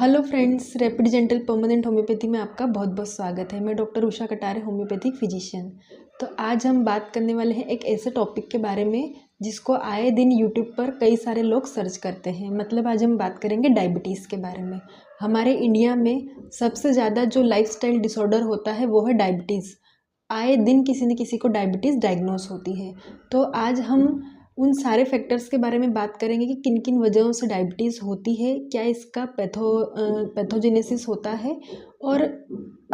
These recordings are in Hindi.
Hello friends, rapid gentle permanent homeopathy में आपका बहुत बहुत स्वागत है। मैं doctor Usha Katare, homeopathic physician. तो आज हम बात करने वाले हैं एक ऐसे टॉपिक के बारे में जिसको आए दिन यूट्यूब पर कई सारे लोग सर्च करते हैं। मतलब आज हम बात करेंगे डायबिटीज़ के बारे में। हमारे इंडिया में सबसे ज़्यादा जो लाइफस्टाइल डिसऑर्डर होता है वो है डायबिटीज़। आए दिन किसी न किसी को डायबिटीज़ डायग्नोस होती है। तो आज हम उन सारे फैक्टर्स के बारे में बात करेंगे कि किन किन वजहों से डायबिटीज़ होती है, क्या इसका पैथोजेनेसिस होता है। और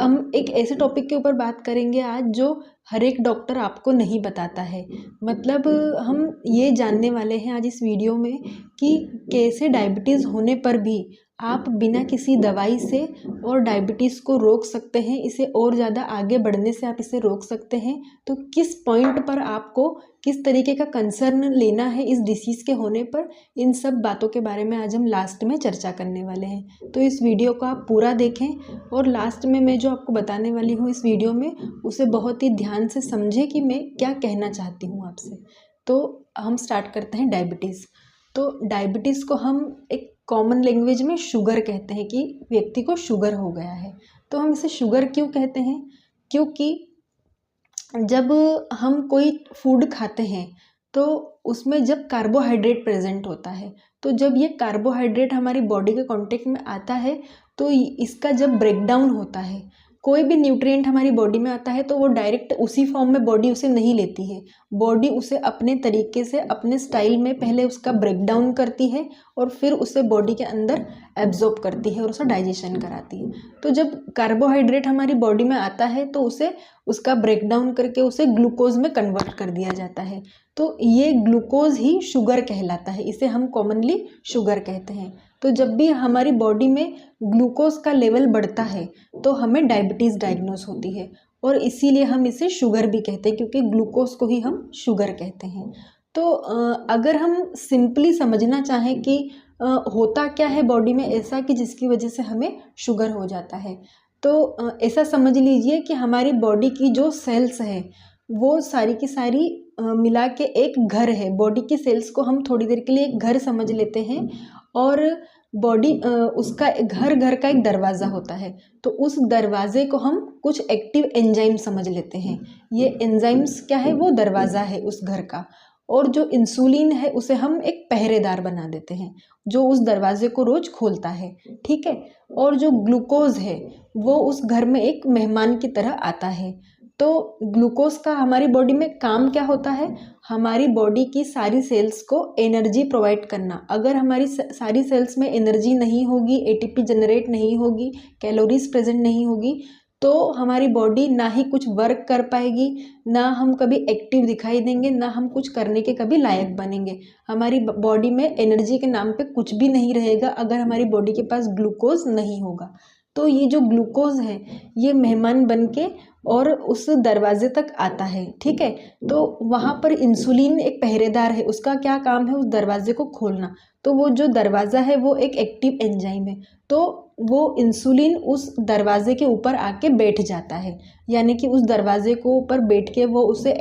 हम एक ऐसे टॉपिक के ऊपर बात करेंगे आज जो हर एक डॉक्टर आपको नहीं बताता है। मतलब हम ये जानने वाले हैं आज इस वीडियो में कि कैसे डायबिटीज़ होने पर भी आप बिना किसी दवाई से और डायबिटीज़ को रोक सकते हैं, इसे और ज़्यादा आगे बढ़ने से आप इसे रोक सकते हैं। तो किस पॉइंट पर आपको किस तरीके का कंसर्न लेना है इस डिसीज़ के होने पर, इन सब बातों के बारे में आज हम लास्ट में चर्चा करने वाले हैं। तो इस वीडियो को आप पूरा देखें और लास्ट में मैं जो आपको बताने वाली हूँ इस वीडियो में उसे बहुत ही ध्यान से समझें कि मैं क्या कहना चाहती हूँ आपसे। तो हम स्टार्ट करते हैं डायबिटीज़। तो डायबिटीज़ को हम एक कॉमन लैंग्वेज में शुगर कहते हैं कि व्यक्ति को शुगर हो गया है। तो हम इसे शुगर क्यों कहते हैं? क्योंकि जब हम कोई फूड खाते हैं तो उसमें जब कार्बोहाइड्रेट प्रेजेंट होता है, तो जब ये कार्बोहाइड्रेट हमारी बॉडी के कांटेक्ट में आता है तो इसका जब ब्रेकडाउन होता है, कोई भी न्यूट्रिएंट हमारी बॉडी में आता है तो वो डायरेक्ट उसी फॉर्म में बॉडी उसे नहीं लेती है। बॉडी उसे अपने तरीके से अपने स्टाइल में पहले उसका ब्रेकडाउन करती है और फिर उसे बॉडी के अंदर एब्जॉर्ब करती है और उसे डाइजेशन कराती है। तो जब कार्बोहाइड्रेट हमारी बॉडी में आता है तो उसे उसका ब्रेकडाउन करके उसे ग्लूकोज में कन्वर्ट कर दिया जाता है। तो ये ग्लूकोज ही शुगर कहलाता है, इसे हम कॉमनली शुगर कहते हैं। तो जब भी हमारी बॉडी में ग्लूकोज का लेवल बढ़ता है तो हमें डायबिटीज़ डायग्नोस होती है और इसीलिए हम इसे शुगर भी कहते हैं, क्योंकि ग्लूकोज को ही हम शुगर कहते हैं। तो अगर हम सिंपली समझना चाहें कि होता क्या है बॉडी में ऐसा कि जिसकी वजह से हमें शुगर हो जाता है, तो ऐसा समझ लीजिए कि हमारी बॉडी की जो सेल्स है वो सारी की सारी मिला के एक घर है। बॉडी की सेल्स को हम थोड़ी देर के लिए एक घर समझ लेते हैं और बॉडी उसका घर का एक दरवाज़ा होता है। तो उस दरवाजे को हम कुछ एक्टिव एंजाइम समझ लेते हैं। ये एंजाइम्स क्या है? वो दरवाज़ा है उस घर का। और जो इंसुलिन है उसे हम एक पहरेदार बना देते हैं जो उस दरवाजे को रोज़ खोलता है, ठीक है। और जो ग्लूकोज है वो उस घर में एक मेहमान की तरह आता है। तो ग्लूकोज का हमारी बॉडी में काम क्या होता है? हमारी बॉडी की सारी सेल्स को एनर्जी प्रोवाइड करना। अगर हमारी सारी सेल्स में एनर्जी नहीं होगी, एटीपी जनरेट नहीं होगी, कैलोरीज प्रेजेंट नहीं होगी, तो हमारी बॉडी ना ही कुछ वर्क कर पाएगी, ना हम कभी एक्टिव दिखाई देंगे, ना हम कुछ करने के कभी लायक बनेंगे। हमारी बॉडी में एनर्जी के नाम पे कुछ भी नहीं रहेगा अगर हमारी बॉडी के पास ग्लूकोज नहीं होगा। तो ये जो ग्लूकोज है ये मेहमान बन के और उस दरवाजे तक आता है, ठीक है। तो वहाँ पर इंसुलिन एक पहरेदार है, उसका क्या काम है? उस दरवाजे को खोलना। तो वो जो दरवाज़ा है वो एक एक्टिव एंजाइम है, तो वो इंसुलिन उस दरवाजे के ऊपर आके बैठ जाता है। यानी कि उस दरवाजे को ऊपर बैठ के वो उसे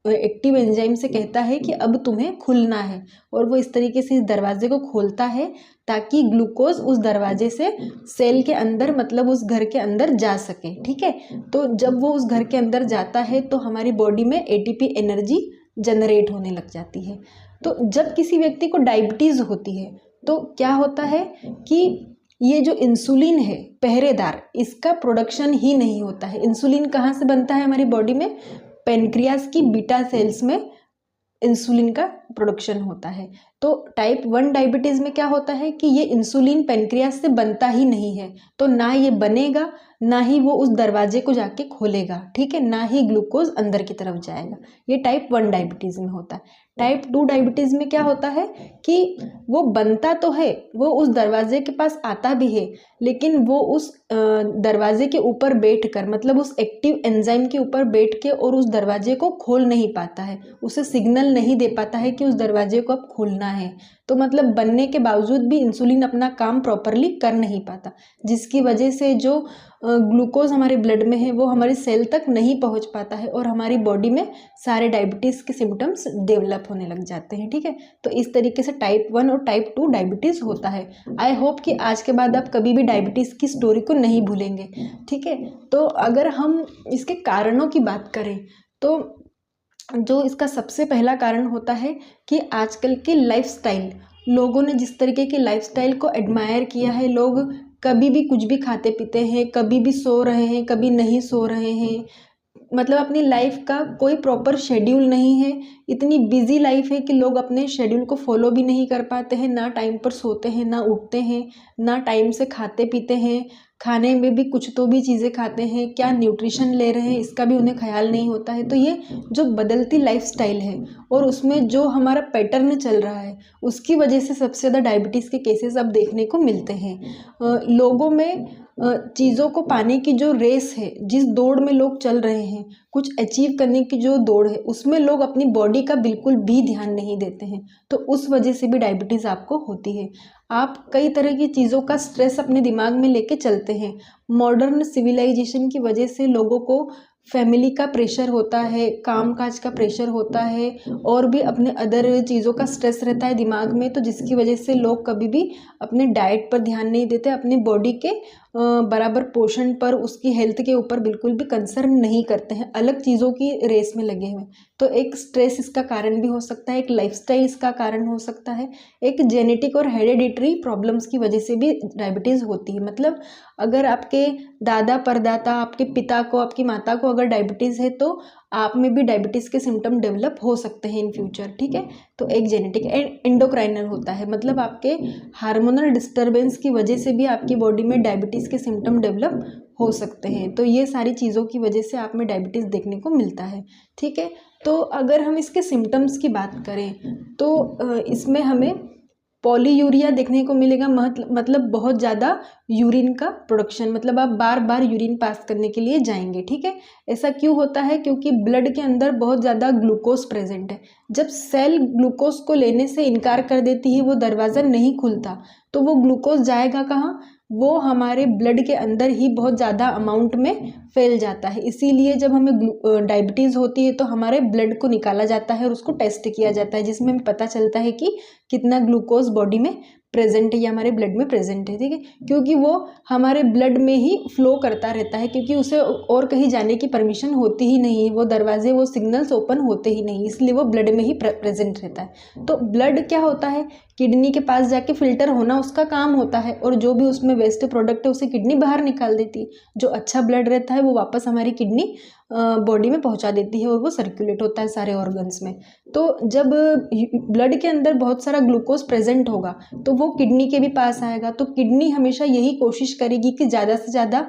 एक्टिव एंजाइम से कहता है कि अब तुम्हें खुलना है, और वो इस तरीके से इस दरवाजे को खोलता है ताकि ग्लूकोज उस दरवाजे से सेल के अंदर, मतलब उस घर के अंदर जा सके, ठीक है। तो जब वो उस घर के अंदर जाता है तो हमारी बॉडी में एटीपी एनर्जी जनरेट होने लग जाती है। तो जब किसी व्यक्ति को डायबिटीज़ होती है तो क्या होता है कि ये जो इंसुलिन है पहरेदार, इसका प्रोडक्शन ही नहीं होता है। इंसुलिन कहाँ से बनता है हमारी बॉडी में? पेनक्रियास की बीटा सेल्स में इंसुलिन का प्रोडक्शन होता है। तो टाइप 1 डायबिटीज़ में क्या होता है कि ये इंसुलिन पेनक्रियास से बनता ही नहीं है, तो ना ये बनेगा, ना ही वो उस दरवाजे को जाके खोलेगा, ठीक है, ना ही ग्लूकोज अंदर की तरफ जाएगा। ये टाइप 1 डायबिटीज़ में होता है। टाइप 2 डायबिटीज़ में क्या होता है कि वो बनता तो है, वो उस दरवाजे के पास आता भी है, लेकिन वो उस दरवाजे के ऊपर बैठकर, मतलब उस एक्टिव एंजाइम के ऊपर बैठ के और उस दरवाजे को खोल नहीं पाता है, उसे सिग्नल नहीं दे पाता है कि उस दरवाजे को अब खोलना बनना है, तो मतलब बनने के बावजूद भी इंसुलिन अपना काम प्रॉपरली कर नहीं पाता, जिसकी वजह से जो ग्लूकोज हमारे ब्लड में है वो हमारी सेल तक नहीं पहुंच पाता है और हमारी बॉडी में सारे डायबिटीज़ के सिम्टम्स डेवलप होने लग जाते हैं। ठीक है, तो इस तरीके से टाइप 1 और टाइप 2 डायबिटीज़ होता है। आई होप कि आज के बाद आप कभी भी डायबिटीज़ की स्टोरी को नहीं भूलेंगे। ठीक है, तो अगर हम इसके कारणों की बात करें तो जो इसका सबसे पहला कारण होता है कि आजकल की लाइफस्टाइल, लोगों ने जिस तरीके की लाइफस्टाइल को एडमायर किया है, लोग कभी भी कुछ भी खाते पीते हैं, कभी भी सो रहे हैं, कभी नहीं सो रहे हैं, मतलब अपनी लाइफ का कोई प्रॉपर शेड्यूल नहीं है। इतनी बिजी लाइफ है कि लोग अपने शेड्यूल को फॉलो भी नहीं कर पाते हैं, ना टाइम पर सोते हैं, ना उठते हैं, ना टाइम से खाते पीते हैं, खाने में भी कुछ तो भी चीज़ें खाते हैं, क्या न्यूट्रिशन ले रहे हैं इसका भी उन्हें ख्याल नहीं होता है। तो ये जो बदलती लाइफस्टाइल है और उसमें जो हमारा पैटर्न चल रहा है, उसकी वजह से सबसे ज़्यादा डायबिटीज़ के केसेस अब देखने को मिलते हैं। लोगों में चीज़ों को पाने की जो रेस है, जिस दौड़ में लोग चल रहे हैं, कुछ अचीव करने की जो दौड़ है, उसमें लोग अपनी बॉडी का बिल्कुल भी ध्यान नहीं देते हैं, तो उस वजह से भी डायबिटीज़ आपको होती है। आप कई तरह की चीज़ों का स्ट्रेस अपने दिमाग में लेके चलते हैं। मॉडर्न सिविलाइजेशन की वजह से लोगों को फैमिली का प्रेशर होता है, काम काज का प्रेशर होता है और भी अपने अदर चीज़ों का स्ट्रेस रहता है दिमाग में, तो जिसकी वजह से लोग कभी भी अपने डाइट पर ध्यान नहीं देते, अपनी बॉडी के बराबर पोषण पर, उसकी हेल्थ के ऊपर बिल्कुल भी कंसर्न नहीं करते हैं, अलग चीज़ों की रेस में लगे हुए। तो एक स्ट्रेस इसका कारण भी हो सकता है, एक लाइफस्टाइल इसका कारण हो सकता है, एक जेनेटिक और हेरिडिटरी प्रॉब्लम्स की वजह से भी डायबिटीज़ होती है। मतलब अगर आपके दादा परदादा, आपके पिता को, आपकी माता को अगर डायबिटीज़ है तो आप में भी डायबिटीज़ के सिम्टम डेवलप हो सकते हैं इन फ्यूचर। ठीक है, तो एक जेनेटिक एंडोक्राइनल होता है, मतलब आपके हार्मोनल डिस्टर्बेंस की वजह से भी आपकी बॉडी में डायबिटीज़ के सिम्टम डेवलप हो सकते हैं। तो ये सारी चीज़ों की वजह से आप में डायबिटीज़ देखने को मिलता है। ठीक है, तो अगर हम इसके सिम्टम्स की बात करें तो इसमें हमें पॉलीयूरिया देखने को मिलेगा, मतलब बहुत ज़्यादा यूरिन का प्रोडक्शन, मतलब आप बार बार यूरिन पास करने के लिए जाएंगे। ठीक है, ऐसा क्यों होता है? क्योंकि ब्लड के अंदर बहुत ज़्यादा ग्लूकोज प्रेजेंट है। जब सेल ग्लूकोज को लेने से इनकार कर देती है, वो दरवाज़ा नहीं खुलता, तो वो ग्लूकोज जाएगा कहाँ? वो हमारे ब्लड के अंदर ही बहुत ज़्यादा अमाउंट में फैल जाता है। इसीलिए जब हमें डायबिटीज़ होती है तो हमारे ब्लड को निकाला जाता है और उसको टेस्ट किया जाता है, जिसमें हमें पता चलता है कि कितना ग्लूकोज बॉडी में प्रेजेंट है या हमारे ब्लड में प्रेजेंट है। ठीक है, क्योंकि वो हमारे ब्लड में ही फ्लो करता रहता है, क्योंकि उसे और कहीं जाने की परमिशन होती ही नहीं है, वो दरवाजे, वो सिग्नल्स ओपन होते ही नहीं, इसलिए वो ब्लड में ही प्रेजेंट रहता है। तो ब्लड क्या होता है? किडनी के पास जाके फिल्टर होना उसका काम होता है, और जो भी उसमें वेस्ट प्रोडक्ट है उसे किडनी बाहर निकाल देती है। जो अच्छा ब्लड रहता है वो वापस हमारी किडनी बॉडी में पहुंचा देती है और वो सर्कुलेट होता है सारे ऑर्गन्स में। तो जब ब्लड के अंदर बहुत सारा ग्लूकोज प्रेजेंट होगा तो वो किडनी के भी पास आएगा, तो किडनी हमेशा यही कोशिश करेगी कि ज़्यादा से ज़्यादा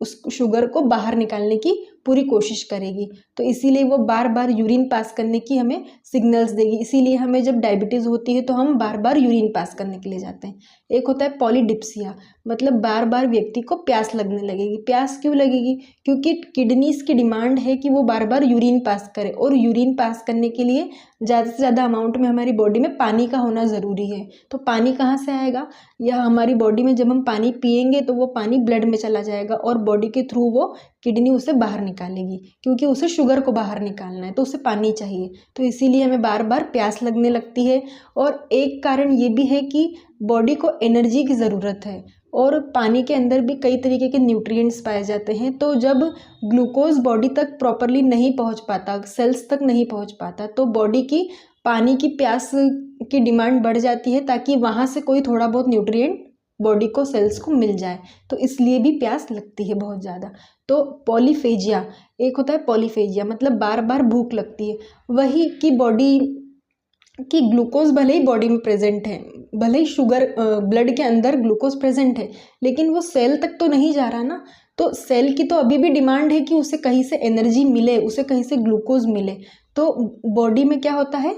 उस शुगर को बाहर निकालने की पूरी कोशिश करेगी। तो इसीलिए वो बार बार यूरिन पास करने की हमें सिग्नल्स देगी। इसीलिए हमें जब डायबिटीज़ होती है तो हम बार बार यूरिन पास करने के लिए जाते हैं। एक होता है पॉलीडिप्सिया, मतलब बार बार व्यक्ति को प्यास लगने लगेगी। प्यास क्यों लगेगी? क्योंकि किडनीज की डिमांड है कि वो बार बार यूरिन पास करे, और यूरिन पास करने के लिए ज़्यादा से ज़्यादा अमाउंट में हमारी बॉडी में पानी का होना ज़रूरी है। तो पानी कहाँ से आएगा? या हमारी बॉडी में जब हम पानी पिएंगे तो वो पानी ब्लड में चला जाएगा और बॉडी के थ्रू वो किडनी उसे बाहर निकालेगी, क्योंकि उसे शुगर को बाहर निकालना है तो उसे पानी चाहिए। तो इसीलिए हमें बार बार प्यास लगने लगती है। और एक कारण ये भी है कि बॉडी को एनर्जी की ज़रूरत है, और पानी के अंदर भी कई तरीके के न्यूट्रिएंट्स पाए जाते हैं। तो जब ग्लूकोज बॉडी तक प्रॉपरली नहीं पहुंच पाता, सेल्स तक नहीं पहुंच पाता, तो बॉडी की पानी की प्यास की डिमांड बढ़ जाती है, ताकि वहाँ से कोई थोड़ा बहुत न्यूट्रिएंट बॉडी को, सेल्स को मिल जाए। तो इसलिए भी प्यास लगती है बहुत ज़्यादा। तो पॉलीफेजिया, एक होता है पॉलीफेजिया, मतलब बार बार भूख लगती है। वही कि बॉडी कि ग्लूकोज भले ही बॉडी में प्रेजेंट है, भले ही शुगर ब्लड के अंदर ग्लूकोज प्रेजेंट है, लेकिन वो सेल तक तो नहीं जा रहा ना। तो तो सेल की तो अभी भी डिमांड है कि उसे कहीं से एनर्जी मिले, उसे कहीं से ग्लूकोज मिले। तो बॉडी में क्या होता है,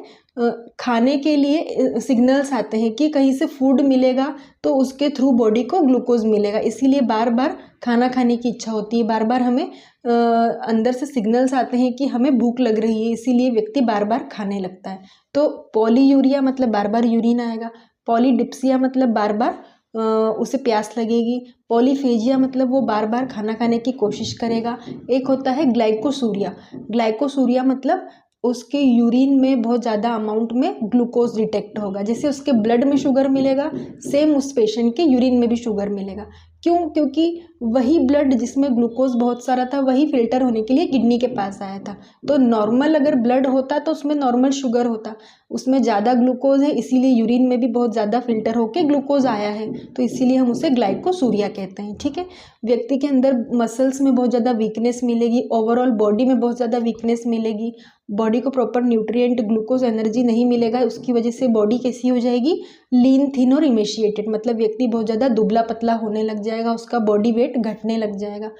खाने के लिए सिग्नल्स आते हैं कि कहीं से फूड मिलेगा तो उसके थ्रू बॉडी को ग्लूकोज मिलेगा, इसीलिए बार बार खाना खाने की इच्छा होती है, बार बार हमें अंदर से सिग्नल्स आते हैं कि हमें भूख लग रही है, इसीलिए व्यक्ति बार बार खाने लगता है। तो पॉलीयूरिया मतलब बार बार यूरिन आएगा, पॉलीडिप्सिया मतलब बार बार उसे प्यास लगेगी, पॉलीफेजिया मतलब वो बार बार खाना खाने की कोशिश करेगा। एक होता है ग्लाइकोसूरिया, ग्लाइकोसूरिया मतलब उसके यूरिन में बहुत ज़्यादा अमाउंट में ग्लूकोज डिटेक्ट होगा, जैसे उसके ब्लड में शुगर मिलेगा सेम उस पेशेंट के यूरिन में भी शुगर मिलेगा। क्यों? क्योंकि वही ब्लड जिसमें ग्लूकोज बहुत सारा था वही फिल्टर होने के लिए किडनी के पास आया था। तो नॉर्मल अगर ब्लड होता तो उसमें नॉर्मल शुगर होता, उसमें ज़्यादा ग्लूकोज है इसीलिए यूरिन में भी बहुत ज़्यादा फिल्टर होके ग्लूकोज आया है, तो इसीलिए हम उसे ग्लाइकोसूरिया कहते हैं। ठीक है, व्यक्ति के अंदर मसल्स में बहुत ज़्यादा वीकनेस मिलेगी, ओवरऑल बॉडी में बहुत ज़्यादा वीकनेस मिलेगी, बॉडी को प्रॉपर न्यूट्रिएंट ग्लूकोज एनर्जी नहीं मिलेगा, उसकी वजह से बॉडी कैसी हो जाएगी, लीन थिन और इमेशिएटेड, मतलब व्यक्ति बहुत ज़्यादा दुबला पतला होने लग जाएगा, उसका बॉडी वेट घटने लग जाएगा।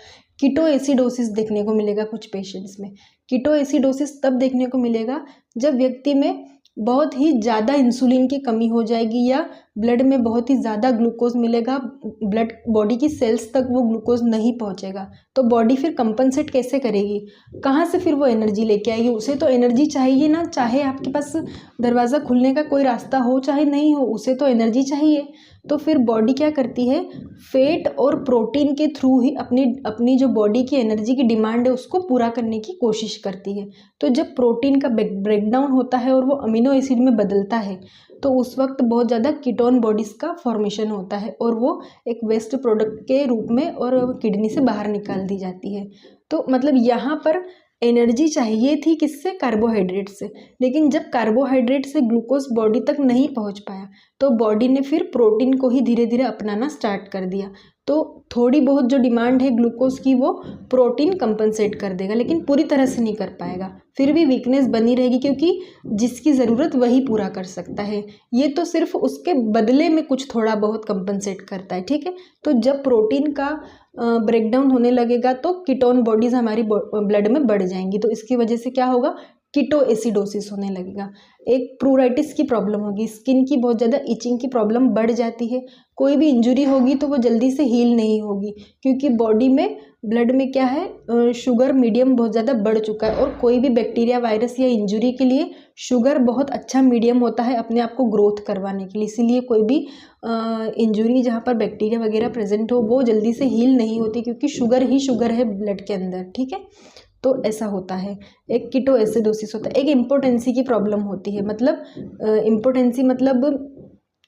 कीटो एसिडोसिस देखने को मिलेगा कुछ पेशेंट्स में। कीटो एसिडोसिस तब देखने को मिलेगा जब व्यक्ति में बहुत ही ज़्यादा इंसुलिन की कमी हो जाएगी या ब्लड में बहुत ही ज़्यादा ग्लूकोज मिलेगा, ब्लड बॉडी की सेल्स तक वो ग्लूकोज नहीं पहुंचेगा, तो बॉडी फिर कंपनसेट कैसे करेगी, कहाँ से फिर वो एनर्जी लेके आएगी, उसे तो एनर्जी चाहिए ना, चाहे आपके पास दरवाज़ा खुलने का कोई रास्ता हो चाहे नहीं हो, उसे तो एनर्जी चाहिए। तो फिर बॉडी क्या करती है, फैट और प्रोटीन के थ्रू ही अपनी जो बॉडी की एनर्जी की डिमांड है उसको पूरा करने की कोशिश करती है। तो जब प्रोटीन का ब्रेकडाउन होता है और वो अमीनो एसिड में बदलता है तो उस वक्त बहुत ज़्यादा कीटोन बॉडीज़ का फॉर्मेशन होता है और वो एक वेस्ट प्रोडक्ट के रूप में और किडनी से बाहर निकाल दी जाती है। तो मतलब यहाँ पर एनर्जी चाहिए थी किससे, कार्बोहाइड्रेट से, लेकिन जब कार्बोहाइड्रेट से ग्लूकोज बॉडी तक नहीं पहुँच पाया तो बॉडी ने फिर प्रोटीन को ही धीरे धीरे अपनाना स्टार्ट कर दिया। तो थोड़ी बहुत जो डिमांड है ग्लूकोज की वो प्रोटीन कंपनसेट कर देगा, लेकिन पूरी तरह से नहीं कर पाएगा, फिर भी वीकनेस बनी रहेगी क्योंकि जिसकी ज़रूरत वही पूरा कर सकता है, ये तो सिर्फ उसके बदले में कुछ थोड़ा बहुत कंपनसेट करता है। ठीक है, तो जब प्रोटीन का ब्रेकडाउन होने लगेगा तो कीटोन बॉडीज़ हमारी ब्लड में बढ़ जाएंगी, तो इसकी वजह से क्या होगा, कीटो एसिडोसिस होने लगेगा। एक प्रूराइटिस की प्रॉब्लम होगी, स्किन की बहुत ज़्यादा इचिंग की प्रॉब्लम बढ़ जाती है, कोई भी इंजरी होगी तो वो जल्दी से हील नहीं होगी क्योंकि बॉडी में ब्लड में क्या है, शुगर मीडियम बहुत ज़्यादा बढ़ चुका है, और कोई भी बैक्टीरिया वायरस या इंजरी के लिए शुगर बहुत अच्छा मीडियम होता है अपने आप को ग्रोथ करवाने के लिए, इसीलिए कोई भी इंजरी जहाँ पर बैक्टीरिया वगैरह प्रेजेंट हो वो जल्दी से हील नहीं होती क्योंकि शुगर ही शुगर है ब्लड के अंदर। ठीक है, तो ऐसा होता है, एक कीटो एसिडोसिस होता है। एक इम्पोटेंसी की प्रॉब्लम होती है, मतलब इम्पोटेंसी मतलब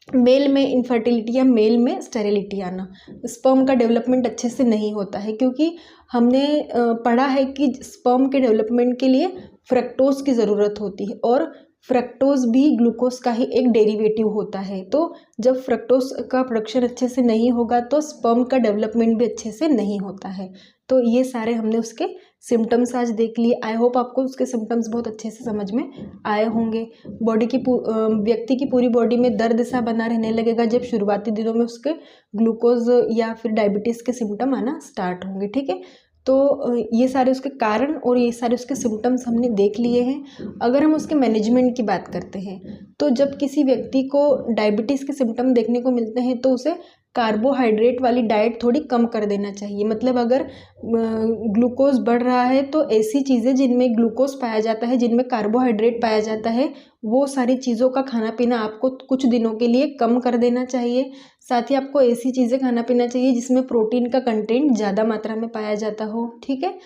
मेल में इनफर्टिलिटी या मेल में स्टेरिलिटी आना, स्पर्म का डेवलपमेंट अच्छे से नहीं होता है क्योंकि हमने पढ़ा है कि स्पर्म के डेवलपमेंट के लिए फ्रक्टोज की ज़रूरत होती है और फ्रक्टोज भी ग्लूकोज का ही एक डेरिवेटिव होता है। तो जब फ्रक्टोज का प्रोडक्शन अच्छे से नहीं होगा तो स्पर्म का डेवलपमेंट भी अच्छे से नहीं होता है। तो ये सारे हमने उसके सिम्टम्स आज देख लिए। आई होप आपको उसके सिम्टम्स बहुत अच्छे से समझ में आए होंगे। बॉडी की व्यक्ति की पूरी बॉडी में दर्द सा बना रहने लगेगा जब शुरुआती दिनों में उसके ग्लूकोज या फिर डायबिटीज़ के सिम्टम आना स्टार्ट होंगे। ठीक है, तो ये सारे उसके कारण और ये सारे उसके सिम्टम्स हमने देख लिए हैं। अगर हम उसके मैनेजमेंट की बात करते हैं तो जब किसी व्यक्ति को डायबिटीज़ के सिम्टम देखने को मिलते हैं तो उसे कार्बोहाइड्रेट वाली डाइट थोड़ी कम कर देना चाहिए। मतलब अगर ग्लूकोज बढ़ रहा है तो ऐसी चीज़ें जिनमें ग्लूकोज पाया जाता है, जिनमें कार्बोहाइड्रेट पाया जाता है, वो सारी चीज़ों का खाना पीना आपको कुछ दिनों के लिए कम कर देना चाहिए। साथ ही आपको ऐसी चीज़ें खाना पीना चाहिए जिसमें प्रोटीन का कंटेंट ज़्यादा मात्रा में पाया जाता हो। ठीक है,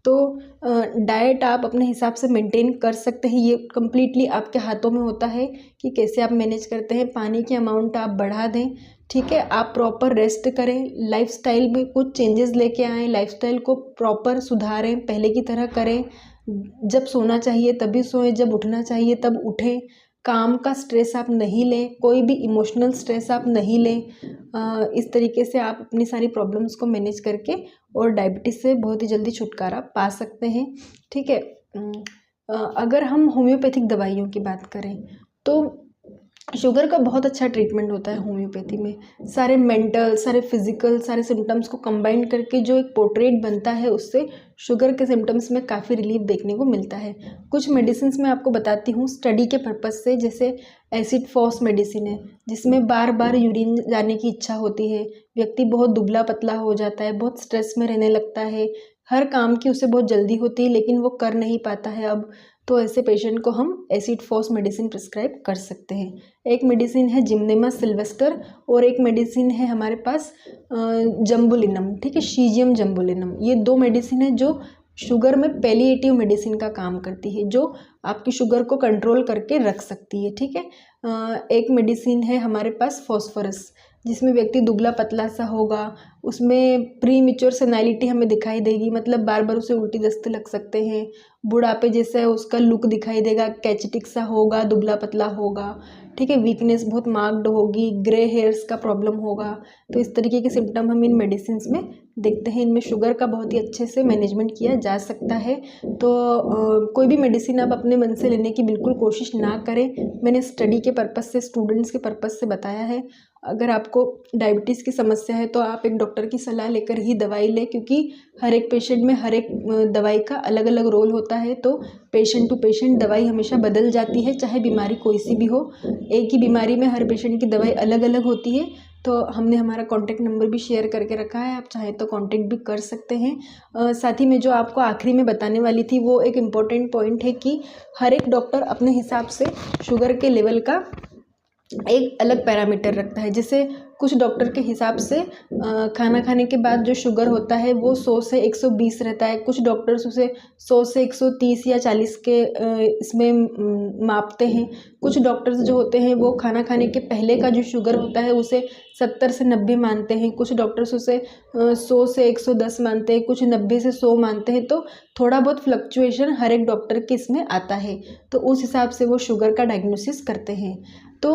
तो डाइट आप अपने हिसाब से मेंटेन कर सकते हैं, ये कम्प्लीटली आपके हाथों में होता है कि कैसे आप मैनेज करते हैं। पानी की अमाउंट आप बढ़ा दें। ठीक है, आप प्रॉपर रेस्ट करें, लाइफस्टाइल में कुछ चेंजेस लेके आएँ, लाइफस्टाइल को प्रॉपर सुधारें, पहले की तरह करें। जब सोना चाहिए तभी सोएं, जब उठना चाहिए तब उठें। काम का स्ट्रेस आप नहीं लें, कोई भी इमोशनल स्ट्रेस आप नहीं लें। इस तरीके से आप अपनी सारी प्रॉब्लम्स को मैनेज करके और डायबिटीज़ से बहुत ही जल्दी छुटकारा पा सकते हैं। ठीक है, अगर हम होम्योपैथिक दवाइयों की बात करें तो शुगर का बहुत अच्छा ट्रीटमेंट होता है होम्योपैथी में। सारे मेंटल, सारे फिजिकल, सारे सिम्टम्स को कंबाइन करके जो एक पोर्ट्रेट बनता है, उससे शुगर के सिम्टम्स में काफ़ी रिलीफ देखने को मिलता है। कुछ मेडिसिन्स मैं आपको बताती हूँ स्टडी के पर्पज़ से, जैसे एसिड फॉस मेडिसिन है, जिसमें बार बार यूरिन जाने की इच्छा होती है, व्यक्ति बहुत दुबला पतला हो जाता है, बहुत स्ट्रेस में रहने लगता है, हर काम की उसे बहुत जल्दी होती है लेकिन वो कर नहीं पाता है अब, तो ऐसे पेशेंट को हम एसिड फॉस मेडिसिन प्रिस्क्राइब कर सकते हैं। एक मेडिसिन है जिम्नेमा सिल्वेस्टर और एक मेडिसिन है हमारे पास जम्बुलिनम, ठीक है, शीजियम जम्बुलिनम। ये दो मेडिसिन है जो शुगर में पैलिएटिव मेडिसिन का काम करती है, जो आपकी शुगर को कंट्रोल करके रख सकती है, ठीक है। एक मेडिसिन है हमारे पास फॉस्फोरस, जिसमें व्यक्ति दुबला पतला सा होगा, उसमें प्री मेच्योर सेनाइलिटी हमें दिखाई देगी, मतलब बार बार उसे उल्टी दस्त लग सकते हैं, बुढ़ापे जैसा उसका लुक दिखाई देगा, कैचेटिक सा होगा, दुबला पतला होगा, ठीक है, वीकनेस बहुत मार्क्ड होगी, ग्रे हेयर्स का प्रॉब्लम होगा। तो इस तरीके के सिम्टम हम इन मेडिसिन में देखते हैं। इनमें शुगर का बहुत ही अच्छे से मैनेजमेंट किया जा सकता है। तो कोई भी मेडिसिन आप अपने मन से लेने की बिल्कुल कोशिश ना करें। मैंने स्टडी के पर्पज़ से, स्टूडेंट्स के पर्पज़ से बताया है। अगर आपको डायबिटीज़ की समस्या है तो आप एक डॉक्टर की सलाह लेकर ही दवाई लें, क्योंकि हर एक पेशेंट में हर एक दवाई का अलग अलग रोल होता है। तो पेशेंट टू पेशेंट दवाई हमेशा बदल जाती है, चाहे बीमारी कोई सी भी हो। एक ही बीमारी में हर पेशेंट की दवाई अलग अलग होती है। तो हमने हमारा कॉन्टैक्ट नंबर भी शेयर करके रखा है, आप चाहे तो कॉन्टैक्ट भी कर सकते हैं। साथ ही में जो आपको आखिरी में बताने वाली थी, वो एक इम्पॉर्टेंट पॉइंट है कि हर एक डॉक्टर अपने हिसाब से शुगर के लेवल का एक अलग पैरामीटर रखता है। जैसे कुछ डॉक्टर के हिसाब से खाना खाने के बाद जो शुगर होता है वो 100 से 120 रहता है। कुछ डॉक्टर्स उसे 100 से 130 या 40 के इसमें मापते हैं। कुछ डॉक्टर्स जो होते हैं वो खाना खाने के पहले का जो शुगर होता है उसे 70 से 90 मानते हैं। कुछ डॉक्टर्स उसे 100 से 110 मानते हैं, कुछ 90 से 100 मानते हैं। तो थोड़ा बहुत फ्लक्चुएशन हर एक डॉक्टर के इसमें आता है, तो उस हिसाब से वो शुगर का डायग्नोसिस करते हैं। तो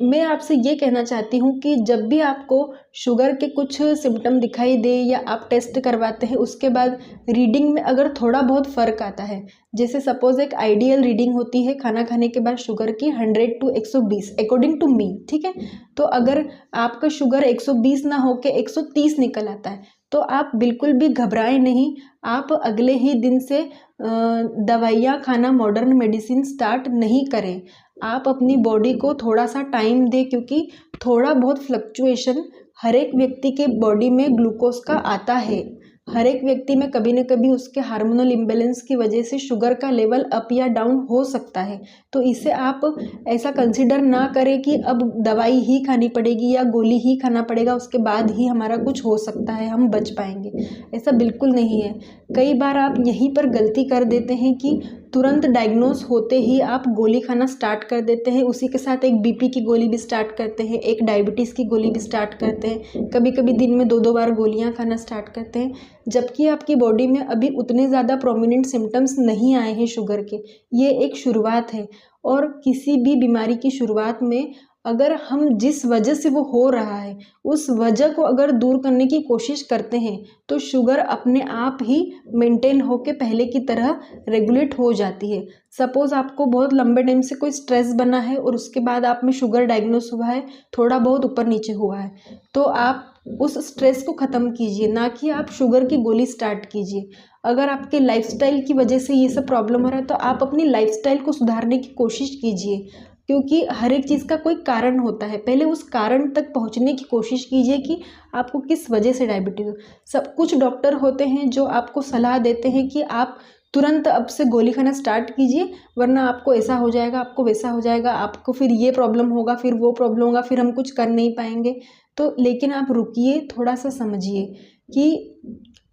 मैं आपसे ये कहना चाहती हूँ कि जब भी आपको शुगर के कुछ सिम्टम दिखाई दे या आप टेस्ट करवाते हैं, उसके बाद रीडिंग में अगर थोड़ा बहुत फ़र्क आता है, जैसे सपोज़ एक आइडियल रीडिंग होती है खाना खाने के बाद शुगर की 100 to 120 अकॉर्डिंग टू मी, ठीक है। तो अगर आपका शुगर 120 ना हो के 130 निकल आता है, तो आप बिल्कुल भी घबराएं नहीं। आप अगले ही दिन से दवाइयाँ खाना, मॉडर्न मेडिसिन स्टार्ट नहीं करें। आप अपनी बॉडी को थोड़ा सा टाइम दें, क्योंकि थोड़ा बहुत फ्लक्चुएशन हर एक व्यक्ति के बॉडी में ग्लूकोज का आता है। हर एक व्यक्ति में कभी न कभी उसके हार्मोनल इम्बैलेंस की वजह से शुगर का लेवल अप या डाउन हो सकता है। तो इसे आप ऐसा कंसिडर ना करें कि अब दवाई ही खानी पड़ेगी या गोली ही खाना पड़ेगा, उसके बाद ही हमारा कुछ हो सकता है, हम बच पाएंगे। ऐसा बिल्कुल नहीं है। कई बार आप यहीं पर गलती कर देते हैं कि तुरंत डायग्नोस होते ही आप गोली खाना स्टार्ट कर देते हैं। उसी के साथ एक बीपी की गोली भी स्टार्ट करते हैं, एक डायबिटीज़ की गोली भी स्टार्ट करते हैं, कभी कभी दिन में 2-2 बार गोलियां खाना स्टार्ट करते हैं, जबकि आपकी बॉडी में अभी उतने ज़्यादा प्रोमिनेंट सिम्टम्स नहीं आए हैं शुगर के। ये एक शुरुआत है, और किसी भी बीमारी की शुरुआत में अगर हम जिस वजह से वो हो रहा है उस वजह को अगर दूर करने की कोशिश करते हैं, तो शुगर अपने आप ही मेंटेन होके पहले की तरह रेगुलेट हो जाती है। सपोज़ आपको बहुत लंबे टाइम से कोई स्ट्रेस बना है और उसके बाद आप में शुगर डायग्नोस हुआ है, थोड़ा बहुत ऊपर नीचे हुआ है, तो आप उस स्ट्रेस को ख़त्म कीजिए, ना कि आप शुगर की गोली स्टार्ट कीजिए। अगर आपके लाइफस्टाइल की वजह से ये सब प्रॉब्लम हो रहा है, तो आप अपनी लाइफस्टाइल को सुधारने की कोशिश कीजिए, क्योंकि हर एक चीज़ का कोई कारण होता है। पहले उस कारण तक पहुंचने की कोशिश कीजिए कि आपको किस वजह से डायबिटीज़ हो। सब कुछ डॉक्टर होते हैं जो आपको सलाह देते हैं कि आप तुरंत अब से गोली खाना स्टार्ट कीजिए, वरना आपको ऐसा हो जाएगा, आपको वैसा हो जाएगा, आपको फिर ये प्रॉब्लम होगा, फिर वो प्रॉब्लम होगा, फिर हम कुछ कर नहीं पाएंगे। तो लेकिन आप रुकिए, थोड़ा सा समझिए कि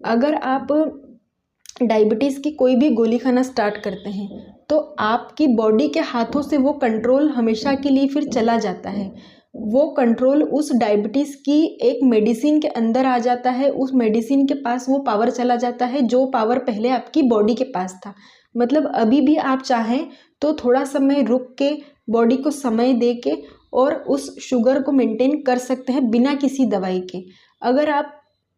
अगर आप डायबिटीज़ की कोई भी गोली खाना स्टार्ट करते हैं, तो आपकी बॉडी के हाथों से वो कंट्रोल हमेशा के लिए फिर चला जाता है। वो कंट्रोल उस डायबिटीज़ की एक मेडिसिन के अंदर आ जाता है, उस मेडिसिन के पास वो पावर चला जाता है जो पावर पहले आपकी बॉडी के पास था। मतलब अभी भी आप चाहें तो थोड़ा समय रुक के, बॉडी को समय दे के और उस शुगर को मेंटेन कर सकते हैं बिना किसी दवाई के। अगर आप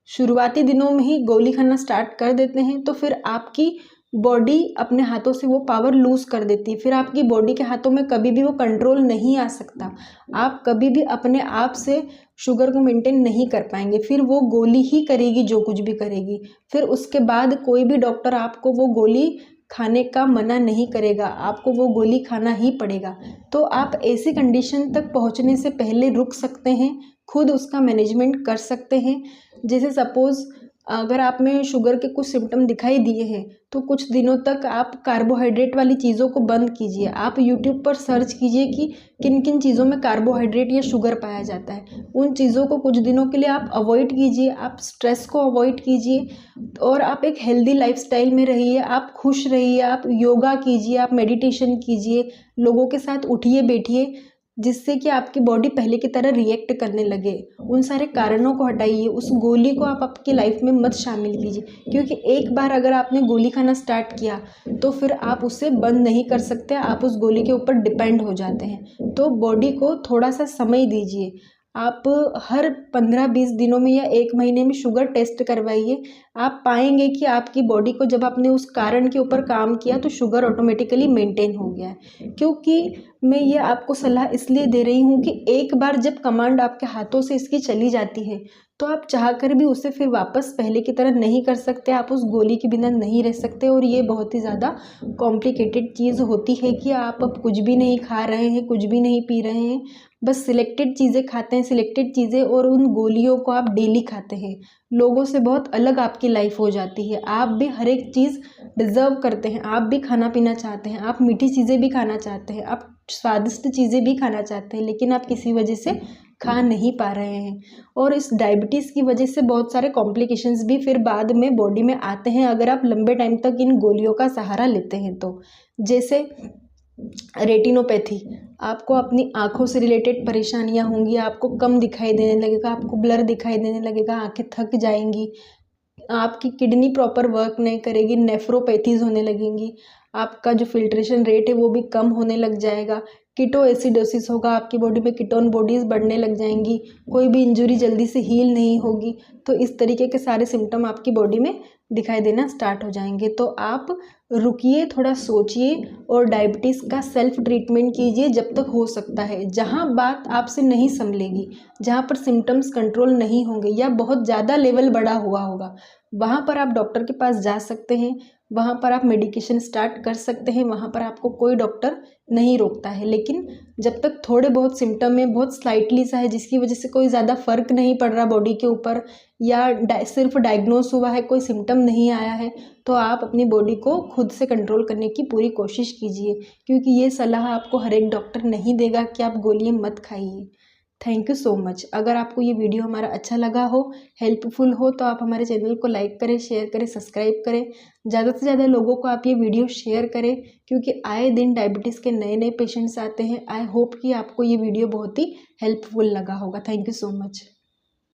शुरुआती दिनों में ही गोली खाना स्टार्ट कर देते हैं, तो फिर आपकी बॉडी अपने हाथों से वो पावर लूज़ कर देती है। फिर आपकी बॉडी के हाथों में कभी भी वो कंट्रोल नहीं आ सकता। आप कभी भी अपने आप से शुगर को मेंटेन नहीं कर पाएंगे। फिर वो गोली ही करेगी जो कुछ भी करेगी। फिर उसके बाद कोई भी डॉक्टर आपको वो गोली खाने का मना नहीं करेगा, आपको वो गोली खाना ही पड़ेगा। तो आप ऐसी कंडीशन तक पहुंचने से पहले रुक सकते हैं, खुद उसका मैनेजमेंट कर सकते हैं। जैसे सपोज़ अगर आप में शुगर के कुछ सिम्टम दिखाई दिए हैं तो कुछ दिनों तक आप कार्बोहाइड्रेट वाली चीज़ों को बंद कीजिए। आप यूट्यूब पर सर्च कीजिए कि किन किन चीज़ों में कार्बोहाइड्रेट या शुगर पाया जाता है। उन चीज़ों को कुछ दिनों के लिए आप अवॉइड कीजिए, आप स्ट्रेस को अवॉइड कीजिए और आप एक हेल्दी लाइफस्टाइल में रहिए, आप खुश रहिए, आप योगा कीजिए, आप मेडिटेशन कीजिए, लोगों के साथ उठिए बैठिए, जिससे कि आपकी बॉडी पहले की तरह रिएक्ट करने लगे। उन सारे कारणों को हटाइए, उस गोली को आप आपकी लाइफ में मत शामिल कीजिए, क्योंकि एक बार अगर आपने गोली खाना स्टार्ट किया तो फिर आप उसे बंद नहीं कर सकते, आप उस गोली के ऊपर डिपेंड हो जाते हैं। तो बॉडी को थोड़ा सा समय दीजिए। आप हर 15-20 दिनों में या 1 महीने में शुगर टेस्ट करवाइए। आप पाएंगे कि आपकी बॉडी को जब आपने उस कारण के ऊपर काम किया तो शुगर ऑटोमेटिकली मेंटेन हो गया है। क्योंकि मैं ये आपको सलाह इसलिए दे रही हूँ कि एक बार जब कमांड आपके हाथों से इसकी चली जाती है तो आप चाह कर भी उसे फिर वापस पहले की तरह नहीं कर सकते, आप उस गोली के बिना नहीं रह सकते। और ये बहुत ही ज़्यादा कॉम्प्लिकेटेड चीज़ होती है कि आप अब कुछ भी नहीं खा रहे हैं, कुछ भी नहीं पी रहे हैं, बस सिलेक्टेड चीज़ें खाते हैं, सिलेक्टेड चीज़ें, और उन गोलियों को आप डेली खाते हैं। लोगों से बहुत अलग आपकी लाइफ हो जाती है। आप भी हर एक चीज़ डिज़र्व करते हैं, आप भी खाना पीना चाहते हैं, आप मीठी चीज़ें भी खाना चाहते हैं, आप स्वादिष्ट चीज़ें भी खाना चाहते हैं, लेकिन आप किसी वजह से खा नहीं पा रहे हैं। और इस डायबिटीज़ की वजह से बहुत सारे कॉम्प्लिकेशंस भी फिर बाद में बॉडी में आते हैं अगर आप लंबे टाइम तक इन गोलियों का सहारा लेते हैं तो। जैसे रेटिनोपैथी, आपको अपनी आँखों से रिलेटेड परेशानियाँ होंगी, आपको कम दिखाई देने लगेगा, आपको ब्लर दिखाई देने लगेगा, आँखें थक जाएंगी, आपकी किडनी प्रॉपर वर्क नहीं करेगी, नेफ्रोपैथीज़ होने लगेंगी, आपका जो फिल्ट्रेशन रेट है वो भी कम होने लग जाएगा, कीटो एसिडोसिस होगा, आपकी बॉडी में कीटोन बॉडीज़ बढ़ने लग जाएंगी, कोई भी इंजरी जल्दी से हील नहीं होगी। तो इस तरीके के सारे सिम्टम आपकी बॉडी में दिखाई देना स्टार्ट हो जाएंगे। तो आप रुकिए, थोड़ा सोचिए और डायबिटीज़ का सेल्फ ट्रीटमेंट कीजिए जब तक हो सकता है। जहाँ बात आपसे नहीं संभलेगी, जहाँ पर सिम्टम्स कंट्रोल नहीं होंगे या बहुत ज़्यादा लेवल बढ़ा हुआ होगा, वहाँ पर आप डॉक्टर के पास जा सकते हैं, वहाँ पर आप मेडिकेशन स्टार्ट कर सकते हैं, वहाँ पर आपको कोई डॉक्टर नहीं रोकता है। लेकिन जब तक थोड़े बहुत सिम्टम है, बहुत स्लाइटली सा है, जिसकी वजह से कोई ज़्यादा फ़र्क नहीं पड़ रहा बॉडी के ऊपर, या सिर्फ डायग्नोस हुआ है, कोई सिम्टम नहीं आया है, तो आप अपनी बॉडी को खुद से कंट्रोल करने की पूरी कोशिश कीजिए। क्योंकि ये सलाह आपको हर एक डॉक्टर नहीं देगा कि आप गोलियाँ मत खाइए। Thank you so much. अगर आपको ये वीडियो हमारा अच्छा लगा हो, हेल्पफुल हो, तो आप हमारे चैनल को लाइक करें, शेयर करें, सब्सक्राइब करें। ज़्यादा से ज़्यादा लोगों को आप ये वीडियो शेयर करें, क्योंकि आए दिन डायबिटीज़ के नए नए पेशेंट्स आते हैं। आई होप कि आपको ये वीडियो बहुत ही हेल्पफुल लगा होगा। Thank you so much.